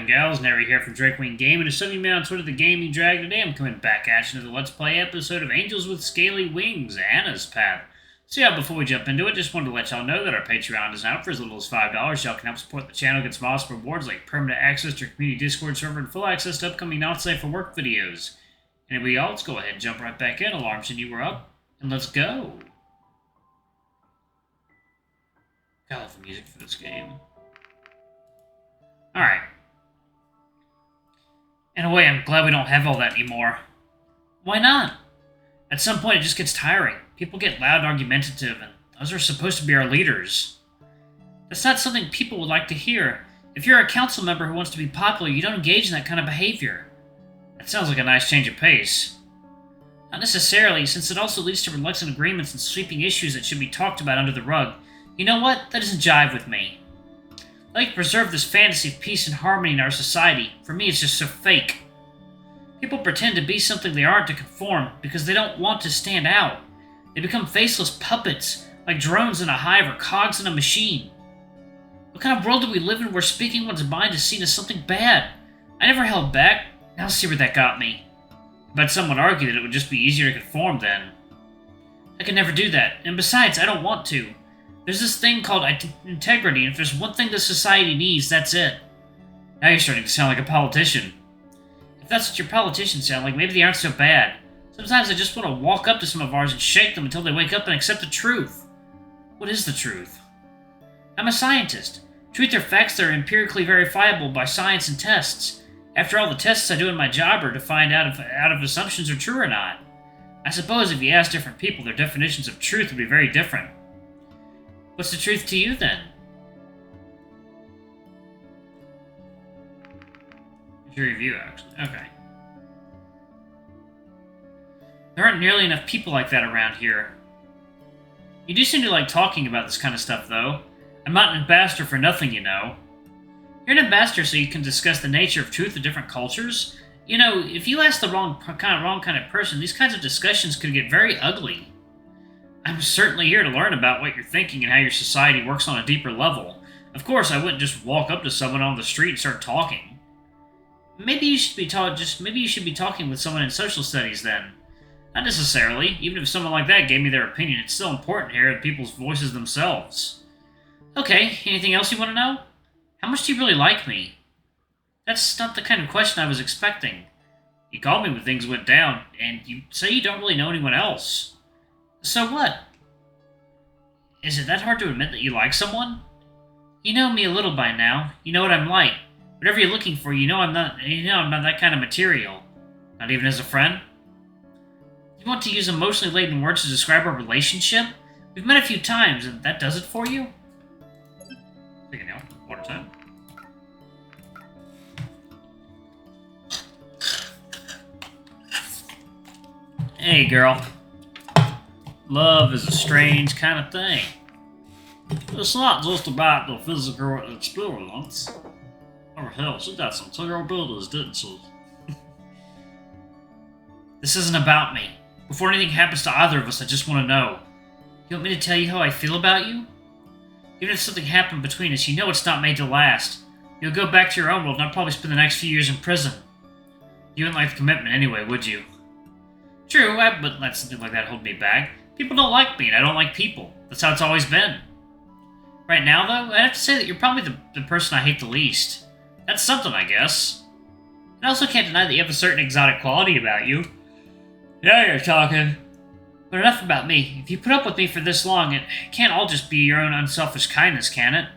gals, Nary here from Drakewing Game, and to some of you me on Twitter, the Gaming Drag. Today I'm coming back at you to the Let's Play episode of Angels with Scaly Wings, Anna's Path. So yeah, before we jump into it, just wanted to let y'all know that our Patreon is out for as little as $5. Y'all can help support the channel, get some awesome rewards like permanent access to our community Discord server and full access to upcoming Not Safe for Work videos. Anyway, y'all, let's go ahead and jump right back in. Alarm said you were up, and let's go. I love the music for this game. Alright. In a way, I'm glad we don't have all that anymore. Why not? At some point, it just gets tiring. People get loud and argumentative, and those are supposed to be our leaders. That's not something people would like to hear. If you're a council member who wants to be popular, you don't engage in that kind of behavior. That sounds like a nice change of pace. Not necessarily, since it also leads to reluctant agreements and sweeping issues that should be talked about under the rug. You know what? That doesn't jive with me. I like to preserve this fantasy of peace and harmony in our society. For me, it's just so fake. People pretend to be something they aren't to conform because they don't want to stand out. They become faceless puppets, like drones in a hive or cogs in a machine. What kind of world do we live in where speaking one's mind is seen as something bad? I never held back. Now see where that got me. I bet someone argued that it would just be easier to conform then. I could never do that, and besides, I don't want to. There's this thing called integrity, and if there's one thing this society needs, that's it. Now you're starting to sound like a politician. If that's what your politicians sound like, maybe they aren't so bad. Sometimes I just want to walk up to some of ours and shake them until they wake up and accept the truth. What is the truth? I'm a scientist. Truth are facts that are empirically verifiable by science and tests. After all, the tests I do in my job are to find out if assumptions are true or not. I suppose if you ask different people, their definitions of truth would be very different. What's the truth to you, then? It's your review, actually. Okay. There aren't nearly enough people like that around here. You do seem to like talking about this kind of stuff, though. I'm not an ambassador for nothing, you know. You're an ambassador so you can discuss the nature of truth of different cultures. You know, if you ask the wrong kind of person, these kinds of discussions could get very ugly. I'm certainly here to learn about what you're thinking and how your society works on a deeper level. Of course, I wouldn't just walk up to someone on the street and start talking. Maybe you should be talking with someone in social studies then. Not necessarily. Even if someone like that gave me their opinion, it's still important to hear people's voices themselves. Okay, anything else you want to know? How much do you really like me? That's not the kind of question I was expecting. You called me when things went down, and you say you don't really know anyone else. So what? Is it that hard to admit that you like someone? You know me a little by now. You know what I'm like. Whatever you're looking for, you know I'm not that kind of material. Not even as a friend? You want to use emotionally laden words to describe our relationship? We've met a few times, and that does it for you? Take it now. Water time. Hey, girl. Love is a strange kind of thing. It's not just about the physical experience. Or hell, she got some terrible builders, didn't she? This isn't about me. Before anything happens to either of us, I just want to know. You want me to tell you how I feel about you? Even if something happened between us, you know it's not made to last. You'll go back to your own world and I'll probably spend the next few years in prison. You wouldn't like the commitment anyway, would you? True, I wouldn't let something like that hold me back. People don't like me, and I don't like people. That's how it's always been. Right now, though, I'd have to say that you're probably the person I hate the least. That's something, I guess. I also can't deny that you have a certain exotic quality about you. Yeah, you're talking. But enough about me. If you put up with me for this long, it can't all just be your own unselfish kindness, can it?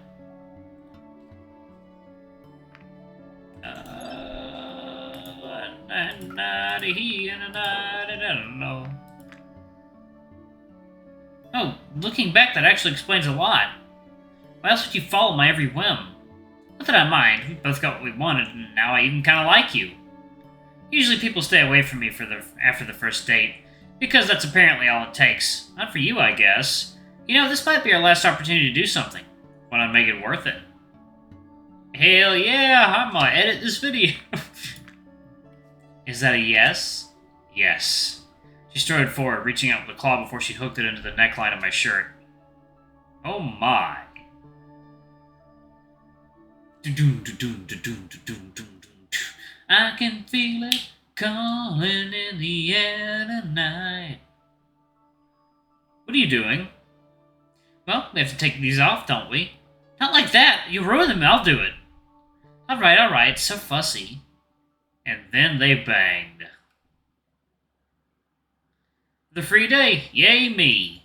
Oh, looking back, that actually explains a lot. Why else would you follow my every whim? Not that I mind. We both got what we wanted, and now I even kind of like you. Usually people stay away from me after the first date, because that's apparently all it takes. Not for you, I guess. You know, this might be our last opportunity to do something. Why not make it worth it? Hell yeah, I'm gonna edit this video. Is that a yes? Yes. She strode forward, reaching out with a claw before she hooked it into the neckline of my shirt. Oh my. I can feel it calling in the air tonight. What are you doing? Well, we have to take these off, don't we? Not like that. You ruin them. I'll do it. Alright. So fussy. And then they banged. The free day. Yay me.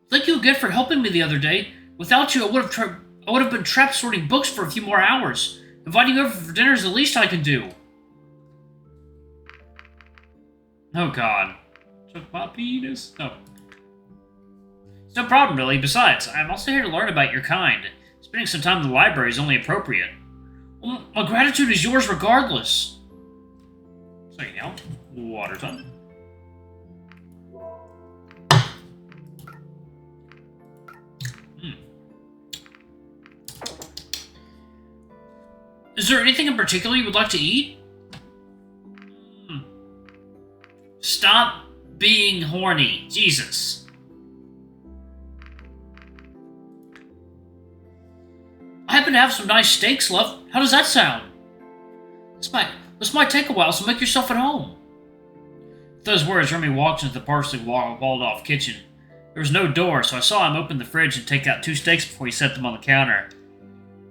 Thank you again for helping me the other day. Without you, I would have been trapped sorting books for a few more hours. Inviting you over for dinner is the least I can do. Oh God. Took my penis. Oh. It's no problem, really. Besides, I'm also here to learn about your kind. Spending some time in the library is only appropriate. Well, my gratitude is yours regardless. So, you know, water time. Is there anything in particular you would like to eat? Stop being horny. Jesus. I happen to have some nice steaks, love. How does that sound? This might take a while, so make yourself at home. With those words, Remy walked into the partially walled-off kitchen. There was no door, so I saw him open the fridge and take out 2 steaks before he set them on the counter.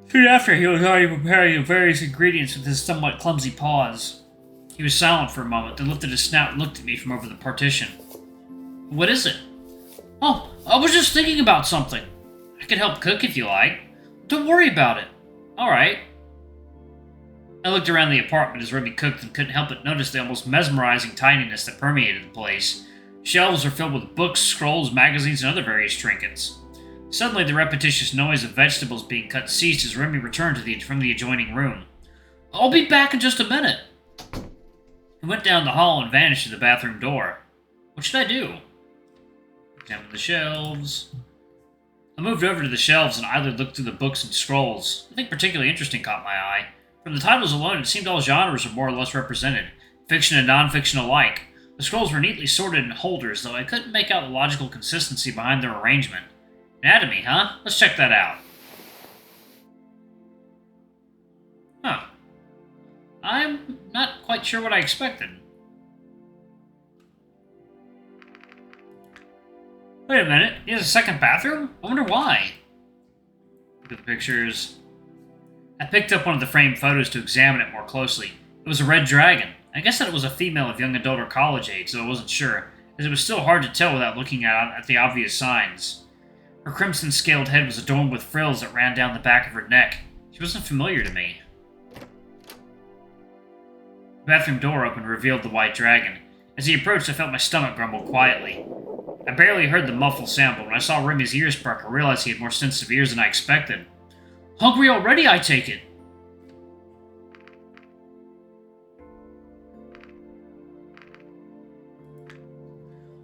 Soon after, he was already preparing the various ingredients with his somewhat clumsy paws. He was silent for a moment, then lifted his snout and looked at me from over the partition. What is it? Oh, I was just thinking about something. I can help cook if you like. Don't worry about it. Alright. I looked around the apartment as Remy cooked and couldn't help but notice the almost mesmerizing tidiness that permeated the place. Shelves were filled with books, scrolls, magazines, and other various trinkets. Suddenly, the repetitious noise of vegetables being cut ceased as Remy returned from the adjoining room. I'll be back in just a minute. He went down the hall and vanished through the bathroom door. What should I do? Examine the shelves. I moved over to the shelves and idly looked through the books and scrolls. Nothing particularly interesting caught my eye. From the titles alone, it seemed all genres were more or less represented, fiction and non-fiction alike. The scrolls were neatly sorted in holders, though I couldn't make out the logical consistency behind their arrangement. Anatomy, huh? Let's check that out. Huh. I'm not quite sure what I expected. Wait a minute, he has a second bathroom? I wonder why. Look at the pictures. I picked up one of the framed photos to examine it more closely. It was a red dragon. I guessed that it was a female of young adult or college age, though I wasn't sure, as it was still hard to tell without looking at the obvious signs. Her crimson-scaled head was adorned with frills that ran down the back of her neck. She wasn't familiar to me. The bathroom door opened and revealed the white dragon. As he approached, I felt my stomach grumble quietly. I barely heard the muffled sound, but when I saw Remy's ears spark, I realized he had more sensitive ears than I expected. Hungry already, I take it?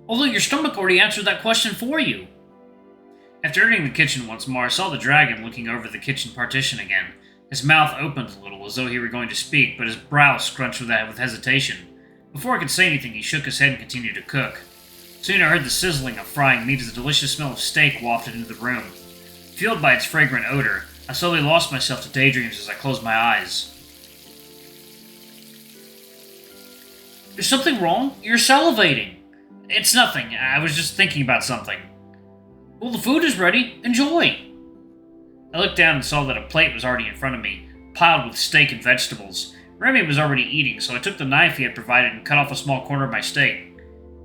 Although your stomach already answered that question for you. After entering the kitchen once more, I saw the dragon looking over the kitchen partition again. His mouth opened a little, as though he were going to speak, but his brow scrunched with hesitation. Before I could say anything, he shook his head and continued to cook. Soon I heard the sizzling of frying meat as the delicious smell of steak wafted into the room. Fueled by its fragrant odor, I slowly lost myself to daydreams as I closed my eyes. Is something wrong? You're salivating. It's nothing. I was just thinking about something. Well, the food is ready. Enjoy. I looked down and saw that a plate was already in front of me, piled with steak and vegetables. Remy was already eating, so I took the knife he had provided and cut off a small corner of my steak.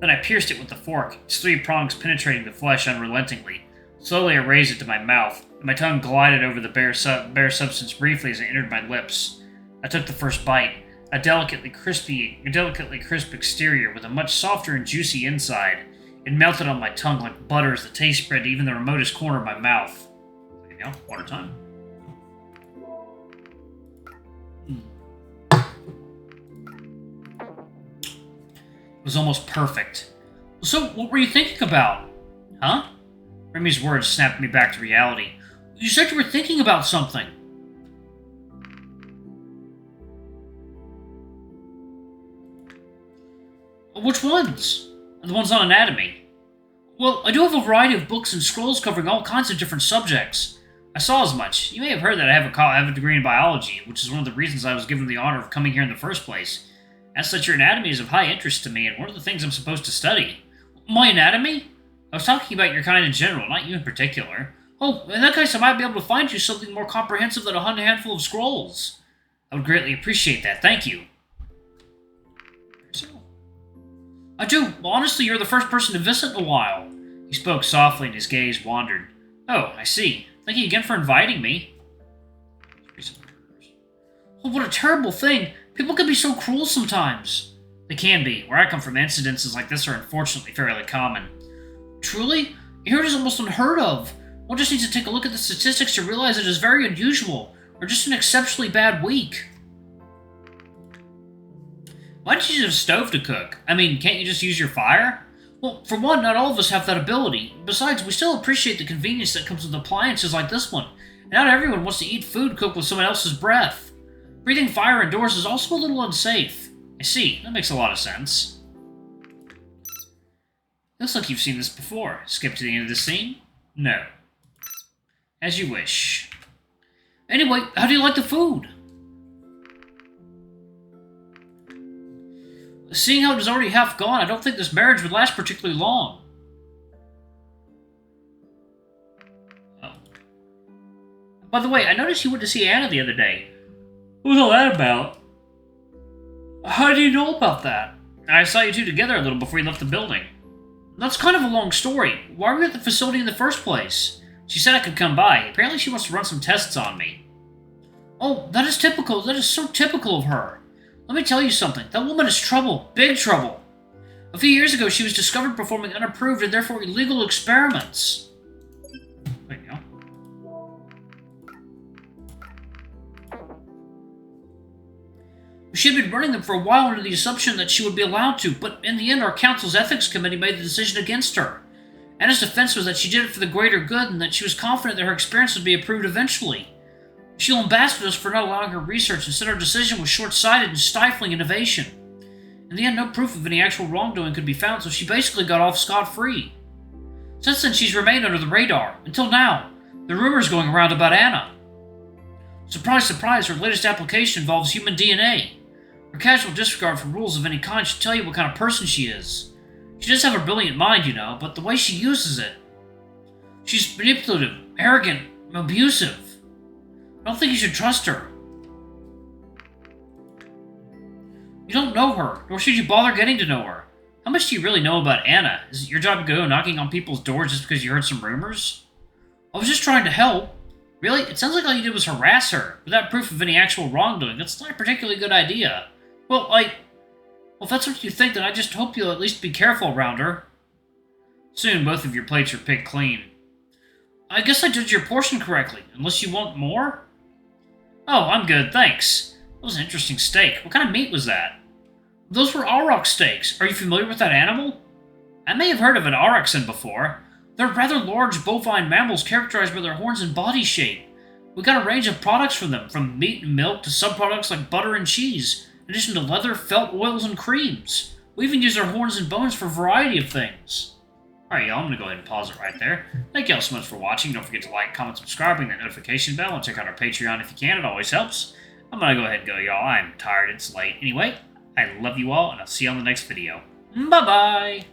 Then I pierced it with the fork, its 3 prongs penetrating the flesh unrelentingly. Slowly I raised it to my mouth, and my tongue glided over the bare substance briefly as it entered my lips. I took the first bite, a delicately crisp exterior with a much softer and juicy inside. It melted on my tongue like butter as the taste spread to even the remotest corner of my mouth. There you go, water time. It was almost perfect. So, what were you thinking about? Huh? Remy's words snapped me back to reality. You said you were thinking about something. Which ones? The ones on anatomy. Well, I do have a variety of books and scrolls covering all kinds of different subjects. I saw as much. You may have heard that I have a degree in biology, which is one of the reasons I was given the honor of coming here in the first place. As such, your anatomy is of high interest to me, and one of the things I'm supposed to study. My anatomy? I was talking about your kind in general, not you in particular. Oh, in that case, I might be able to find you something more comprehensive than a handful of scrolls. I would greatly appreciate that, thank you. So, I do. Well, honestly, you're the first person to visit in a while. He spoke softly and his gaze wandered. Oh, I see. Thank you again for inviting me. Oh, what a terrible thing. People can be so cruel sometimes. They can be. Where I come from, incidences like this are unfortunately fairly common. Truly? Here it is almost unheard of. One just needs to take a look at the statistics to realize it is very unusual, or just an exceptionally bad week. Why did you use a stove to cook? I mean, can't you just use your fire? Well, for one, not all of us have that ability. Besides, we still appreciate the convenience that comes with appliances like this one. And not everyone wants to eat food cooked with someone else's breath. Breathing fire indoors is also a little unsafe. I see, that makes a lot of sense. Looks like you've seen this before. Skip to the end of the scene? No. As you wish. Anyway, how do you like the food? Seeing how it is already half gone, I don't think this marriage would last particularly long. Oh. By the way, I noticed you went to see Anna the other day. What was all that about? How do you know about that? I saw you two together a little before you left the building. That's kind of a long story. Why were you at the facility in the first place? She said I could come by. Apparently she wants to run some tests on me. Oh, that is typical. That is so typical of her. Let me tell you something. That woman is trouble. Big trouble. A few years ago, she was discovered performing unapproved and therefore illegal experiments. There you go. She had been running them for a while under the assumption that she would be allowed to, but in the end, our council's ethics committee made the decision against her. Anna's defense was that she did it for the greater good and that she was confident that her experience would be approved eventually. She lambasted us for not allowing her research and said our decision was short-sighted and stifling innovation. In the end, no proof of any actual wrongdoing could be found, so she basically got off scot-free. Since then, she's remained under the radar, until now. There are rumors going around about Anna. Surprise, surprise, her latest application involves human DNA. Her casual disregard for rules of any kind should tell you what kind of person she is. She does have a brilliant mind, you know, but the way she uses it... She's manipulative, arrogant, abusive. I don't think you should trust her. You don't know her, nor should you bother getting to know her. How much do you really know about Anna? Is it your job to go knocking on people's doors just because you heard some rumors? I was just trying to help. Really? It sounds like all you did was harass her, without proof of any actual wrongdoing. That's not a particularly good idea. Well, if that's what you think, then I just hope you'll at least be careful around her. Soon, both of your plates are picked clean. I guess I judged your portion correctly, unless you want more? Oh, I'm good, thanks. That was an interesting steak. What kind of meat was that? Those were aurochs steaks. Are you familiar with that animal? I may have heard of an aurochs before. They're rather large bovine mammals characterized by their horns and body shape. We got a range of products from them, from meat and milk to subproducts like butter and cheese, in addition to leather, felt, oils, and creams. We even use our horns and bones for a variety of things. Alright, y'all, I'm going to go ahead and pause it right there. Thank y'all so much for watching. Don't forget to like, comment, subscribe, ring that notification bell, and check out our Patreon if you can. It always helps. I'm going to go ahead and go, y'all. I'm tired. It's late. Anyway, I love you all, and I'll see you on the next video. Bye-bye!